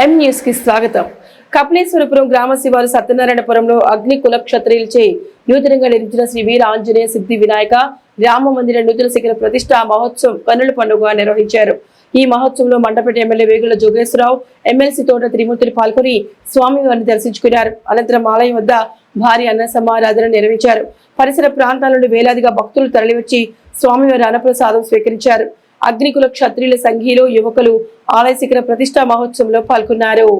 M news కి స్వాగతం. కపిలేశ్వరపురం గ్రామ శివారు సత్యనారాయణపురంలో అగ్ని కుల క్షత్రియులచే నూతనంగా నిర్మించిన శ్రీ వీర ఆంజనేయ సిద్ధి వినాయక రామ మందిర నూతన శిఖర ప్రతిష్ఠా మహోత్సవం కన్నుల పండుగ నిర్వహించారు. ఈ మహోత్సవంలో మండపేట ఎమ్మెల్యే వేగుల జోగేశ్వరరావు, ఎమ్మెల్సీ తోట త్రిమూర్తులు పాల్గొని స్వామివారిని దర్శించుకున్నారు. అనంతరం ఆలయం వద్ద భారీ అన్న సమారాధన నిర్వహించారు. పరిసర ప్రాంతాల నుండి వేలాదిగా భక్తులు తరలివచ్చి స్వామివారి అన్నప్రసాదం స్వీకరించారు. అగ్నికుల క్షత్రియుల సంఘీలో యువకులు ఆలయ శిఖర ప్రతిష్ఠా మహోత్సవంలో పాల్గొన్నారు.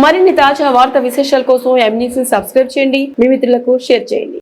మరిన్ని తాజా వార్తా విశేషాల కోసం ఎం న్యూస్ ని సబ్స్క్రైబ్ చేయండి, మీ మిత్రులకు షేర్ చేయండి.